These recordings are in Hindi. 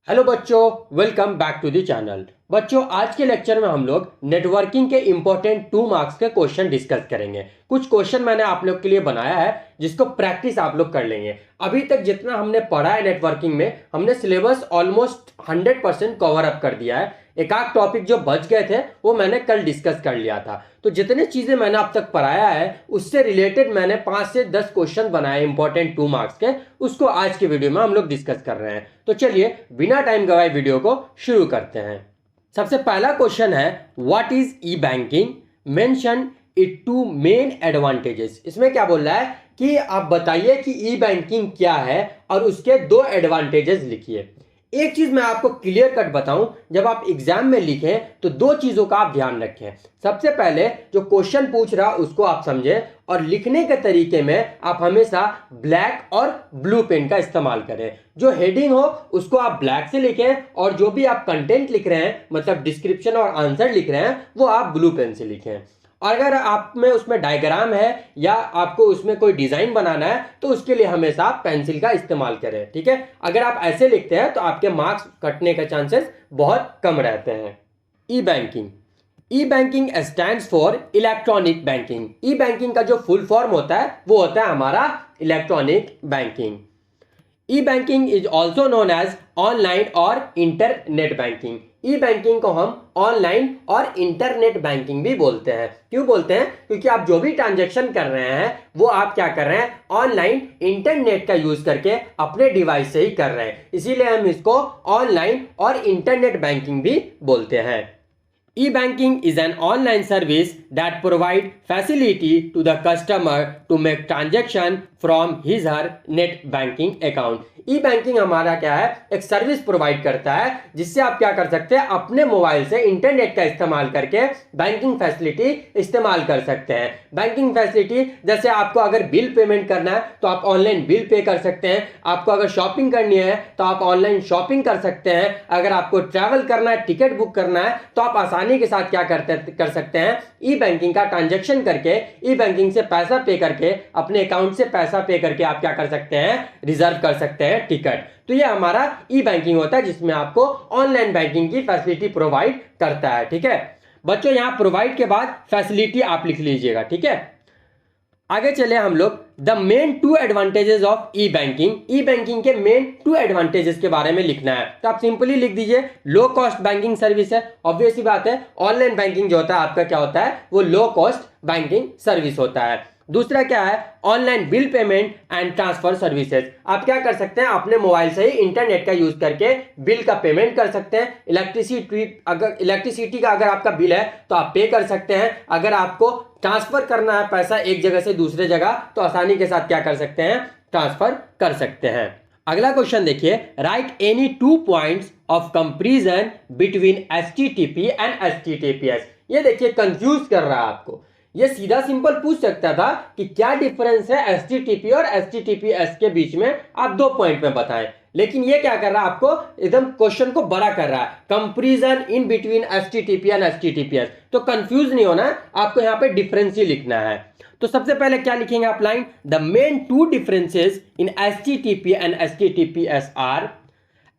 हेलो बच्चों, welcome back to the channel. बच्चों, आज के लेक्चर में हम लोग नेटवर्किंग के इंपॉर्टेंट 2 मार्क्स के क्वेश्चन डिस्कस करेंगे। कुछ क्वेश्चन मैंने आप लोग के लिए बनाया है जिसको प्रैक्टिस आप लोग कर लेंगे। अभी तक जितना हमने पढ़ा है नेटवर्किंग में, हमने सिलेबस ऑलमोस्ट 100% कवर अप कर दिया है। एक आध टॉपिक जो बच गए थे वो मैंने कल डिस्कस कर लिया था। तो जितने चीजें मैंने अब तक पढ़ाया है उससे रिलेटेड मैंने 5 से 10 क्वेश्चन बनाए इंपॉर्टेंट 2 मार्क्स के, उसको आज की वीडियो में हम लोग डिस्कस कर रहे हैं। तो चलिए बिना टाइम गवाए वीडियो को शुरू करते हैं। सबसे पहला क्वेश्चन है, what is e banking, mention it two main advantages. इसमें क्या बोल रहा है कि आप बताइए कि ई बैंकिंग क्या है और उसके 2 एडवांटेजेस लिखिए। एक चीज मैं आपको क्लियर कट बताऊं, जब आप एग्जाम में लिखें तो 2 चीजों का आप ध्यान रखें। सबसे पहले जो क्वेश्चन पूछ रहा उसको आप समझें, और लिखने के तरीके में आप हमेशा ब्लैक और ब्लू पेन का इस्तेमाल करें। जो हेडिंग हो उसको आप ब्लैक से लिखें, और जो भी आप कंटेंट लिख रहे हैं, मतलब डिस्क्रिप्शन और आंसर लिख रहे हैं, वो आप ब्लू पेन से लिखें। और अगर आप में उसमें डायग्राम है या आपको उसमें कोई डिजाइन बनाना है तो उसके लिए हमेशा आप पेंसिल का इस्तेमाल करें। ठीक है, अगर आप ऐसे लिखते हैं तो आपके मार्क्स कटने के चांसेस बहुत कम रहते हैं। E banking, e banking stands for electronic banking. E banking का जो फुल फॉर्म होता है वो होता है हमारा electronic banking. E banking is also known as online और इंटरनेट बैंकिंग। ई बैंकिंग को हम ऑनलाइन और इंटरनेट बैंकिंग भी बोलते हैं। क्यों बोलते हैं? क्योंकि आप जो भी ट्रांजैक्शन कर रहे हैं वो आप क्या कर रहे हैं, ऑनलाइन इंटरनेट का यूज करके अपने डिवाइस से ही कर रहे हैं, इसीलिए हम इसको ऑनलाइन और इंटरनेट बैंकिंग भी बोलते हैं। E-banking is an online service that provide facility to the customer to make transaction from his her net banking account। E banking हमारा क्या है, एक सर्विस प्रोवाइड करता है जिससे आप क्या कर सकते हैं, अपने मोबाइल से इंटरनेट का इस्तेमाल करके बैंकिंग फैसिलिटी इस्तेमाल कर सकते हैं। बैंकिंग फैसिलिटी जैसे आपको अगर बिल पेमेंट करना है तो आप ऑनलाइन बिल पे कर सकते हैं, आपको अगर शॉपिंग करनी है तो आप ऑनलाइन शॉपिंग कर सकते हैं, अगर आपको ट्रैवल करना है, टिकट बुक करना है तो आप आसानी के साथ क्या कर सकते हैं, ई बैंकिंग का ट्रांजैक्शन करके, ई बैंकिंग से पैसा पे करके, अपने अकाउंट से पैसा पे करके आप क्या कर सकते हैं, रिजर्व कर सकते हैं टिकट। तो ये हमारा ई बैंकिंग होता है जिसमें आपको ऑनलाइन बैंकिंग की फैसिलिटी प्रोवाइड करता है। ठीक है बच्चों, यहां प्रोवाइड के बाद फैसिलिटी आप लिख लीजिएगा। ठीक है, आगे चले हम लोग the main 2 advantages of E banking. E banking के मेन 2 एडवांटेजेस के बारे में लिखना है, तो आप सिंपली लिख दीजिए लो कॉस्ट बैंकिंग सर्विस है। ऑब्वियस सी बात है, ऑनलाइन बैंकिंग जो होता है आपका क्या होता है, वो लो कॉस्ट बैंकिंग सर्विस होता है। दूसरा क्या है, online bill payment and transfer services. आप क्या कर सकते हैं, अपने मोबाइल से ही इंटरनेट का यूज करके बिल का पेमेंट कर सकते हैं। इलेक्ट्रिसिटी का अगर आपका बिल है तो आप पे कर सकते हैं। अगर आपको ट्रांसफर करना है पैसा एक जगह से दूसरे जगह तो आसानी के साथ क्या कर सकते हैं, ट्रांसफर कर सकते हैं। अगला क्वेश्चन देखिए, right any 2 points of comparison between HTTP and HTTPS. ये देखिए कंफ्यूज कर रहा है आपको। ये सीधा सिंपल पूछ सकता था कि क्या डिफरेंस है एचटीटीपी और एचटीटीपीएस के बीच में, आप 2 पॉइंट में बताएं। लेकिन ये क्या कर रहा है, आपको एकदम क्वेश्चन को बड़ा कर रहा है, comparison in between HTTP and HTTPS. तो कंफ्यूज नहीं होना है, आपको यहां पे डिफरेंस ही लिखना है। तो सबसे पहले क्या लिखेंगे आप, line the main 2 differences in HTTP and HTTPS are,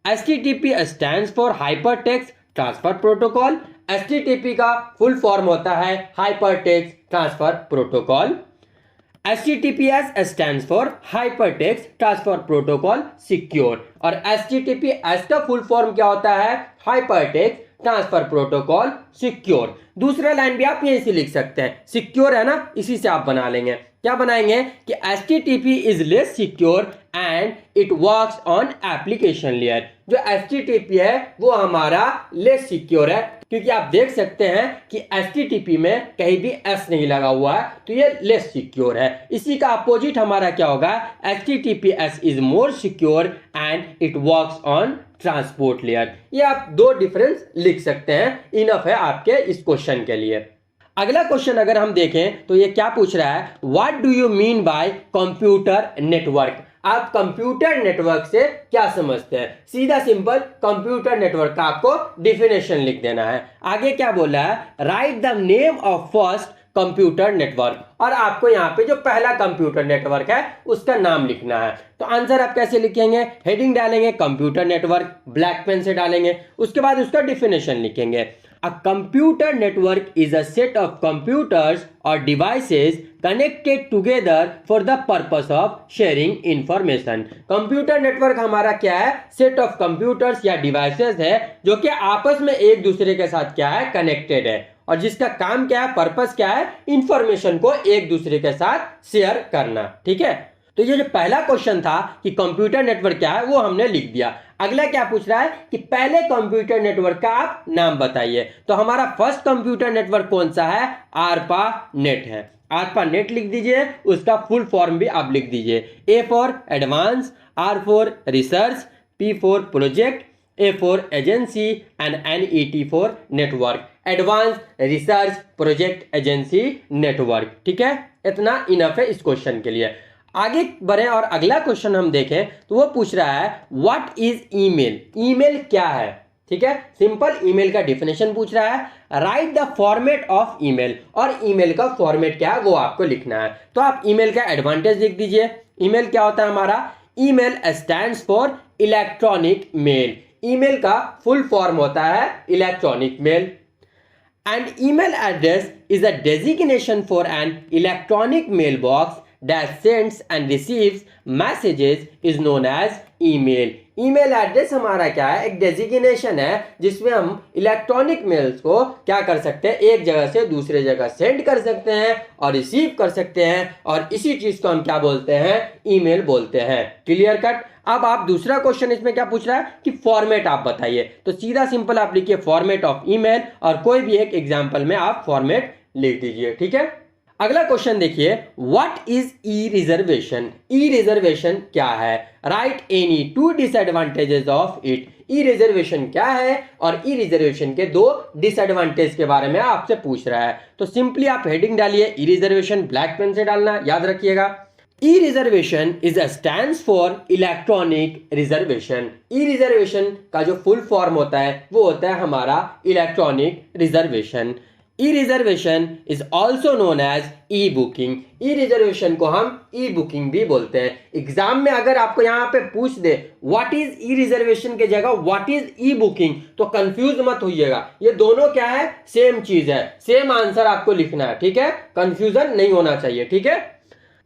HTTP stands for hypertext transfer protocol. HTTP का फुल फॉर्म होता है hypertext transfer protocol. HTTPS stands for hypertext transfer protocol secure. और एचटीटीपीएस का फुल फॉर्म क्या होता है, हाइपरटेक्स्ट ट्रांसफर प्रोटोकॉल सिक्योर। दूसरा लाइन भी आप यहीं से लिख सकते हैं, सिक्योर है ना, इसी से आप बना लेंगे। क्या बनाएंगे कि HTTP is less secure and it works on application layer. जो एचटीटीपी है वो हमारा लेस सिक्योर है, क्योंकि आप देख सकते हैं कि एचटीटीपी में कहीं भी एस नहीं लगा हुआ है, तो ये लेस सिक्योर है। इसी का अपोजिट हमारा क्या होगा, HTTPS is more secure and it works on transport layer. ये आप 2 डिफरेंस लिख सकते हैं, इनफ है आपके इस क्वेश्चन के लिए। अगला क्वेश्चन अगर हम देखें तो ये क्या पूछ रहा है, what do you mean by computer network. आप कंप्यूटर नेटवर्क से क्या समझते हैं, सीधा सिंपल कंप्यूटर नेटवर्क का आपको डिफिनेशन लिख देना है। आगे क्या बोला है, right the name of first computer network और आपको यहाँ पे जो पहला कंप्यूटर नेटवर्क है उसका नाम लिखना है। तो आंसर आप कैसे लिखेंगे, हेडिंग डालेंगे कंप्यूटर नेटवर्क, ब्लैक पेन से डालेंगे, उसके बाद उसका डिफिनेशन लिखेंगे। A computer network is a set of computers or devices connected together for the purpose of sharing information। Computer network हमारा क्या है, सेट ऑफ कंप्यूटर्स या डिवाइसेस है जो कि आपस में एक दूसरे के साथ क्या है, कनेक्टेड है, और जिसका काम क्या है, पर्पस क्या है, इंफॉर्मेशन को एक दूसरे के साथ शेयर करना। ठीक है, तो ये जो पहला क्वेश्चन था कि कंप्यूटर नेटवर्क क्या है वो हमने लिख दिया। अगला क्या पूछ रहा है कि पहले कंप्यूटर नेटवर्क का आप नाम बताइए। तो हमारा फर्स्ट कंप्यूटर नेटवर्क कौन सा है, आरपा नेट है। आरपा नेट लिख दीजिए, उसका फुल फॉर्म भी आप लिख दीजिए। A for advance, R for research, P for project, A for agency and NET for network. Advance research project agency network. ठीक है, इतना इनफ है इस क्वेश्चन के लिए। आगे बढ़े और अगला क्वेश्चन हम देखें तो वो पूछ रहा है व्हाट इज ईमेल। ईमेल क्या है। ठीक है, सिंपल ईमेल का डिफिनेशन पूछ रहा है। Right the format of email, और ईमेल का फॉर्मेट क्या है वो आपको लिखना है। तो आप ईमेल का एडवांटेज लिख दीजिए। ईमेल क्या होता है हमारा, email stands for electronic mail. Email का फुल फॉर्म होता है electronic mail. And email address is a designation for an electronic mail box that sends and receives messages is known as email। Email address हमारा क्या है, एक डेजिग्नेशन है जिसमें हम इलेक्ट्रॉनिक मेल्स को क्या कर सकते हैं, एक जगह से दूसरे जगह सेंड कर सकते हैं और रिसीव कर सकते हैं, और इसी चीज को हम क्या बोलते हैं, ईमेल बोलते हैं। Clear cut. अब आप दूसरा क्वेश्चन इसमें क्या पूछ रहा है कि फॉर्मेट आप बताइए। तो सीधा सिंपल आप लिखिए फॉर्मेट ऑफ ईमेल, और कोई भी एक एग्जाम्पल में आप फॉर्मेट लिख दीजिए। ठीक है, अगला क्वेश्चन देखिए, what is E reservation. E reservation क्या है, right any two disadvantages of it. E reservation क्या है और ई रिजर्वेशन के दो डिसएडवांटेज के बारे में आपसे पूछ रहा है। तो सिंपली आप हेडिंग डालिए ई रिजर्वेशन, ब्लैक पेन से डालना, याद रखिएगा। E reservation is stands for electronic reservation. E reservation का जो फुल फॉर्म होता है वो होता है हमारा electronic reservation. E reservation is also known as e booking. E reservation को हम ई बुकिंग भी बोलते हैं। एग्जाम में अगर आपको यहाँ पे पूछ दे व्हाट इज ई रिजर्वेशन के जगह व्हाट इज ई बुकिंग, तो कंफ्यूज मत होइएगा, ये दोनों क्या है, सेम चीज है, सेम आंसर आपको लिखना है। ठीक है, कंफ्यूजन नहीं होना चाहिए। ठीक है,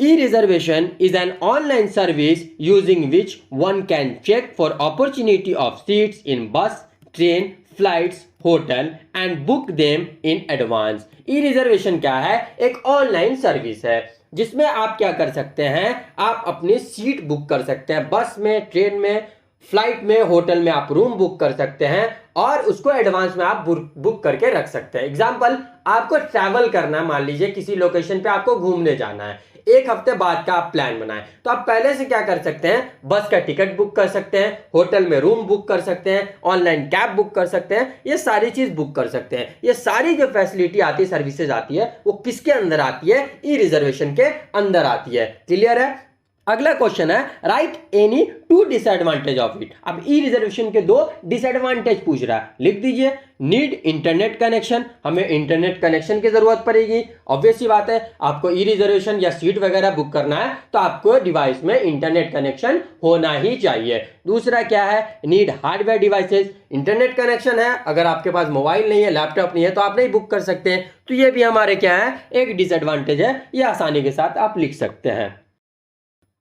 E-reservation is an online service using which one can check for opportunity of seats in bus, train, flights, hotel and book them in advance. E reservation क्या है, एक ऑनलाइन सर्विस है जिसमें आप क्या कर सकते हैं, आप अपनी सीट बुक कर सकते हैं। बस में, ट्रेन में, फ्लाइट में, होटल में आप रूम बुक कर सकते हैं और उसको एडवांस में आप बुक करके रख सकते हैं। एग्जाम्पल, आपको ट्रैवल करना, मान लीजिए किसी लोकेशन पे आपको घूमने जाना है, एक हफ्ते बाद का आप प्लान बनाएं, तो आप पहले से क्या कर सकते हैं, बस का टिकट बुक कर सकते हैं, होटल में रूम बुक कर सकते हैं, ऑनलाइन कैब बुक कर सकते हैं, ये सारी चीज बुक कर सकते हैं। ये सारी जो फैसिलिटी आती है, सर्विसेज आती है, वो किसके अंदर आती है, ई रिजर्वेशन के अंदर आती है। क्लियर है। अगला क्वेश्चन है right any two disadvantage of it. अब ई रिजर्वेशन के दो डिसएडवांटेज पूछ रहा है, लिख दीजिए। नीड इंटरनेट कनेक्शन, हमें इंटरनेट कनेक्शन की जरूरत पड़ेगी, ऑब्वियस सी बात है। आपको ई रिजर्वेशन या सीट वगैरह बुक करना है तो आपको डिवाइस में इंटरनेट कनेक्शन होना ही चाहिए। दूसरा क्या है, need hardware devices. Internet connection है, अगर आपके पास मोबाइल नहीं है, लैपटॉप नहीं है, तो आप नहीं बुक कर सकते हैं। तो ये भी हमारे क्या है, एक डिसएडवांटेज है, ये आसानी के साथ आप लिख सकते हैं।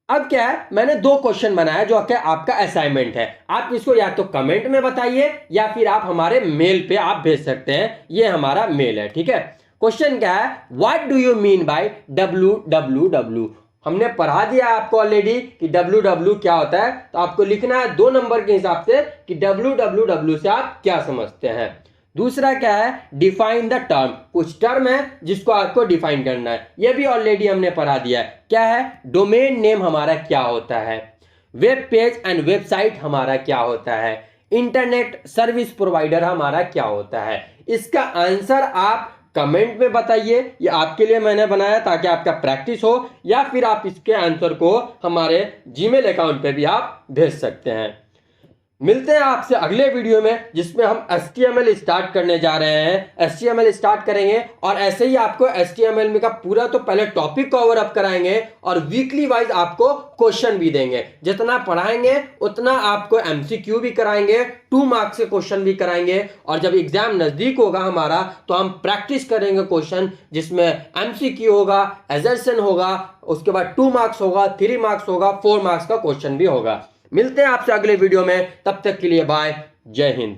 अब क्या है, मैंने दो क्वेश्चन बनाया जो कि आपका असाइनमेंट है। आप इसको या तो कमेंट में बताइए या फिर आप हमारे मेल पे आप भेज सकते हैं, ये हमारा मेल है। ठीक है, क्वेश्चन क्या है, what do you mean by www। हमने पढ़ा दिया आपको ऑलरेडी कि www क्या होता है, तो आपको लिखना है 2 नंबर के हिसाब से कि www से आप क्या समझते हैं। दूसरा क्या है, डिफाइन द टर्म। कुछ टर्म है जिसको आपको डिफाइन करना है, यह भी ऑलरेडी हमने पढ़ा दिया है। क्या है, डोमेन नेम हमारा क्या होता है, वेब पेज एंड वेबसाइट हमारा क्या होता है, इंटरनेट सर्विस प्रोवाइडर हमारा क्या होता है। इसका आंसर आप कमेंट में बताइए, ये आपके लिए मैंने बनाया ताकि आपका प्रैक्टिस हो, या फिर आप इसके आंसर को हमारे जीमेल अकाउंट पे भी आप भेज सकते हैं। मिलते हैं आपसे अगले वीडियो में जिसमें हम HTML स्टार्ट करने जा रहे हैं। HTML स्टार्ट करेंगे और ऐसे ही आपको HTML में का पूरा तो पहले टॉपिक कवर अप कराएंगे और वीकली वाइज आपको क्वेश्चन भी देंगे। जितना पढ़ाएंगे उतना आपको MCQ भी कराएंगे, 2 मार्क्स के क्वेश्चन भी कराएंगे। और जब एग्जाम नजदीक होगा हमारा तो हम प्रैक्टिस करेंगे क्वेश्चन, जिसमें MCQ होगा, असर्शन होगा, उसके बाद 2 मार्क्स होगा, 3 मार्क्स होगा, 4 मार्क्स का क्वेश्चन भी होगा। मिलते हैं आपसे अगले वीडियो में, तब तक के लिए बाय, जय हिंद।